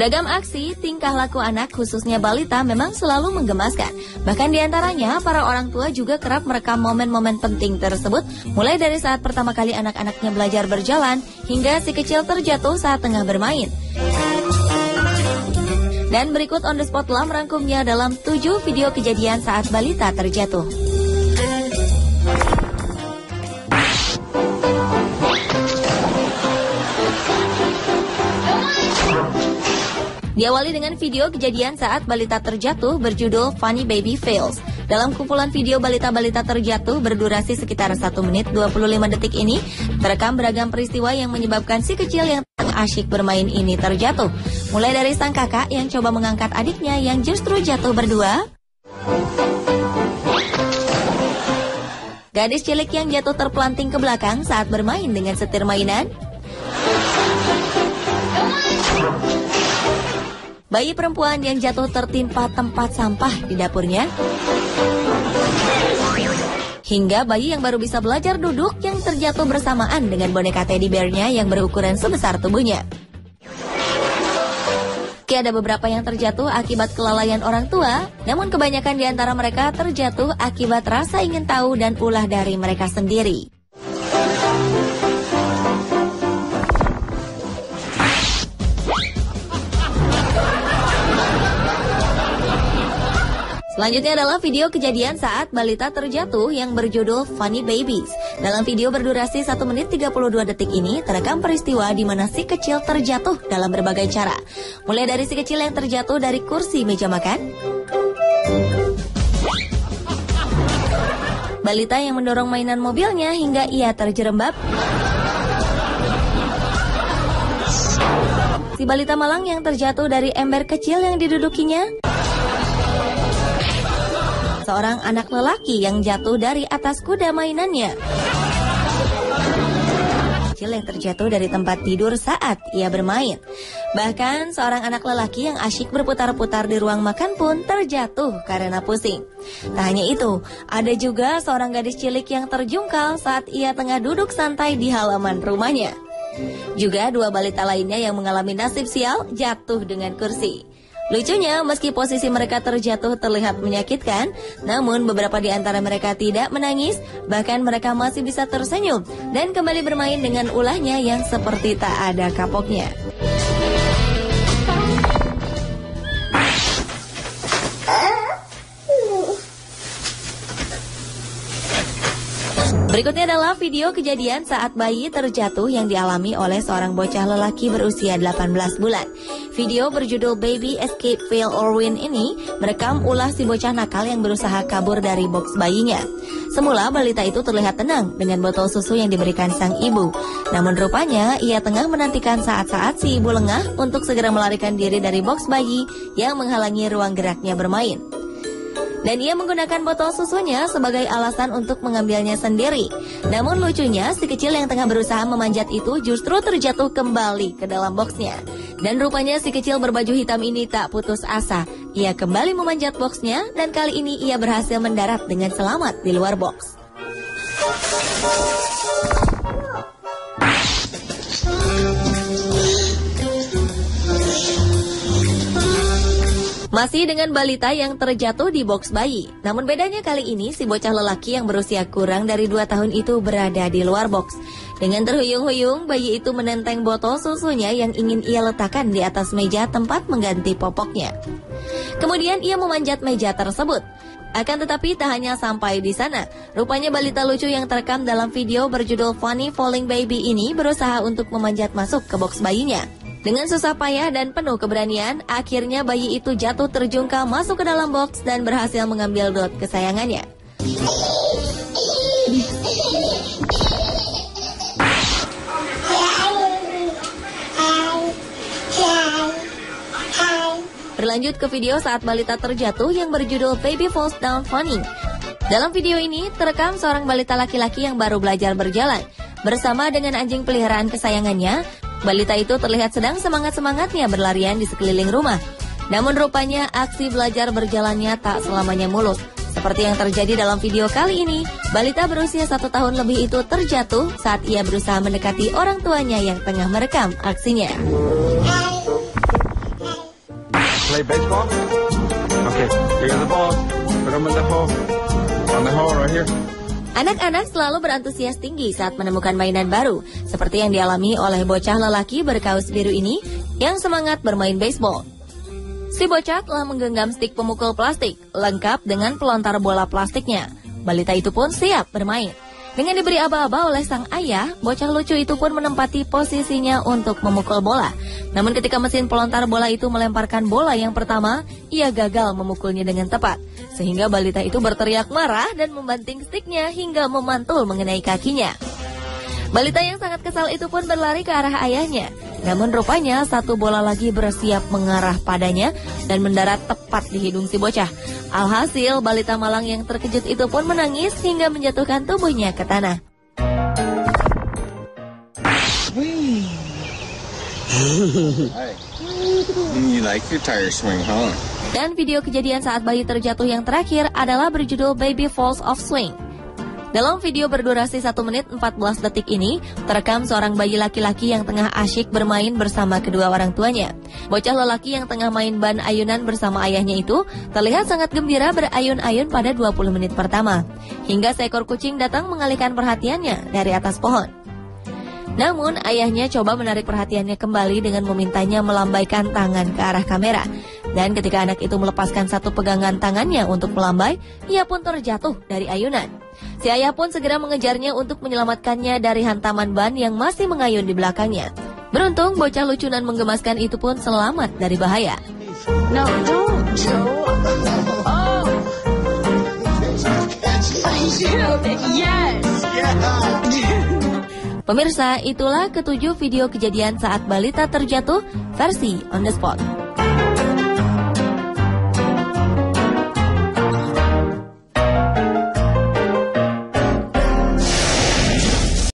Beragam aksi, tingkah laku anak khususnya balita memang selalu menggemaskan. Bahkan diantaranya para orang tua juga kerap merekam momen-momen penting tersebut, mulai dari saat pertama kali anak-anaknya belajar berjalan, hingga si kecil terjatuh saat tengah bermain. Dan berikut On The Spot telah merangkumnya dalam 7 video kejadian saat balita terjatuh. Diawali dengan video kejadian saat balita terjatuh berjudul Funny Baby Fails. Dalam kumpulan video balita-balita terjatuh berdurasi sekitar 1 menit 25 detik ini, terekam beragam peristiwa yang menyebabkan si kecil yang tengah asyik bermain ini terjatuh. Mulai dari sang kakak yang coba mengangkat adiknya yang justru jatuh berdua, gadis cilik yang jatuh terpelanting ke belakang saat bermain dengan setir mainan, bayi perempuan yang jatuh tertimpa tempat sampah di dapurnya, hingga bayi yang baru bisa belajar duduk yang terjatuh bersamaan dengan boneka teddy bear-nya yang berukuran sebesar tubuhnya. Ada beberapa yang terjatuh akibat kelalaian orang tua, namun kebanyakan di antara mereka terjatuh akibat rasa ingin tahu dan ulah dari mereka sendiri. Selanjutnya adalah video kejadian saat balita terjatuh yang berjudul Funny Babies. Dalam video berdurasi 1 menit 32 detik ini, terekam peristiwa di mana si kecil terjatuh dalam berbagai cara. Mulai dari si kecil yang terjatuh dari kursi meja makan, balita yang mendorong mainan mobilnya hingga ia terjerembab, si balita malang yang terjatuh dari ember kecil yang didudukinya, seorang anak lelaki yang jatuh dari atas kuda mainannya, kecil yang terjatuh dari tempat tidur saat ia bermain. Bahkan seorang anak lelaki yang asyik berputar-putar di ruang makan pun terjatuh karena pusing. Tak hanya itu, ada juga seorang gadis cilik yang terjungkal saat ia tengah duduk santai di halaman rumahnya. Juga 2 balita lainnya yang mengalami nasib sial jatuh dengan kursi. Lucunya, meski posisi mereka terjatuh terlihat menyakitkan, namun beberapa di antara mereka tidak menangis, bahkan mereka masih bisa tersenyum dan kembali bermain dengan ulahnya yang seperti tak ada kapoknya. Berikutnya adalah video kejadian saat bayi terjatuh yang dialami oleh seorang bocah lelaki berusia 18 bulan. Video berjudul Baby Escape Fail or Win ini merekam ulah si bocah nakal yang berusaha kabur dari box bayinya. Semula balita itu terlihat tenang dengan botol susu yang diberikan sang ibu. Namun rupanya ia tengah menantikan saat-saat si ibu lengah untuk segera melarikan diri dari box bayi yang menghalangi ruang geraknya bermain. Dan ia menggunakan botol susunya sebagai alasan untuk mengambilnya sendiri. Namun lucunya, si kecil yang tengah berusaha memanjat itu justru terjatuh kembali ke dalam boxnya. Dan rupanya si kecil berbaju hitam ini tak putus asa. Ia kembali memanjat boxnya dan kali ini ia berhasil mendarat dengan selamat di luar box. Masih dengan balita yang terjatuh di box bayi. Namun bedanya kali ini si bocah lelaki yang berusia kurang dari 2 tahun itu berada di luar box. Dengan terhuyung-huyung, bayi itu menenteng botol susunya yang ingin ia letakkan di atas meja tempat mengganti popoknya. Kemudian ia memanjat meja tersebut. Akan tetapi tak hanya sampai di sana. Rupanya balita lucu yang terekam dalam video berjudul Funny Falling Baby ini berusaha untuk memanjat masuk ke box bayinya. Dengan susah payah dan penuh keberanian, akhirnya bayi itu jatuh terjungkal masuk ke dalam box dan berhasil mengambil dot kesayangannya. Berlanjut ke video saat balita terjatuh yang berjudul Baby Falls Down Funny. Dalam video ini, terekam seorang balita laki-laki yang baru belajar berjalan. Bersama dengan anjing peliharaan kesayangannya, balita itu terlihat sedang semangat-semangatnya berlarian di sekeliling rumah. Namun rupanya aksi belajar berjalannya tak selamanya mulus. Seperti yang terjadi dalam video kali ini, balita berusia 1 tahun lebih itu terjatuh saat ia berusaha mendekati orang tuanya yang tengah merekam aksinya. play baseball? Okay, here the balls. Put them in the hole. On the hole right here. Anak-anak selalu berantusias tinggi saat menemukan mainan baru, seperti yang dialami oleh bocah lelaki berkaus biru ini yang semangat bermain baseball. Si bocah telah menggenggam stik pemukul plastik, lengkap dengan pelontar bola plastiknya. Balita itu pun siap bermain. Dengan diberi aba-aba oleh sang ayah, bocah lucu itu pun menempati posisinya untuk memukul bola. Namun ketika mesin pelontar bola itu melemparkan bola yang pertama, ia gagal memukulnya dengan tepat. Sehingga balita itu berteriak marah dan membanting stiknya hingga memantul mengenai kakinya. Balita yang sangat kesal itu pun berlari ke arah ayahnya. Namun rupanya satu bola lagi bersiap mengarah padanya dan mendarat tepat di hidung si bocah. Alhasil balita malang yang terkejut itu pun menangis hingga menjatuhkan tubuhnya ke tanah. You like your tire swing, huh? Dan video kejadian saat bayi terjatuh yang terakhir adalah berjudul Baby Falls Off Swing. Dalam video berdurasi 1 menit 14 detik ini, terekam seorang bayi laki-laki yang tengah asyik bermain bersama kedua orang tuanya. Bocah lelaki yang tengah main ban ayunan bersama ayahnya itu terlihat sangat gembira berayun-ayun pada 20 menit pertama. Hingga seekor kucing datang mengalihkan perhatiannya dari atas pohon. Namun ayahnya coba menarik perhatiannya kembali dengan memintanya melambaikan tangan ke arah kamera. Dan ketika anak itu melepaskan satu pegangan tangannya untuk melambai, ia pun terjatuh dari ayunan. Si ayah pun segera mengejarnya untuk menyelamatkannya dari hantaman ban yang masih mengayun di belakangnya. Beruntung bocah lucu dan menggemaskan itu pun selamat dari bahaya. No, don't. Oh. Yes. Pemirsa, itulah ketujuh video kejadian saat balita terjatuh versi On The Spot.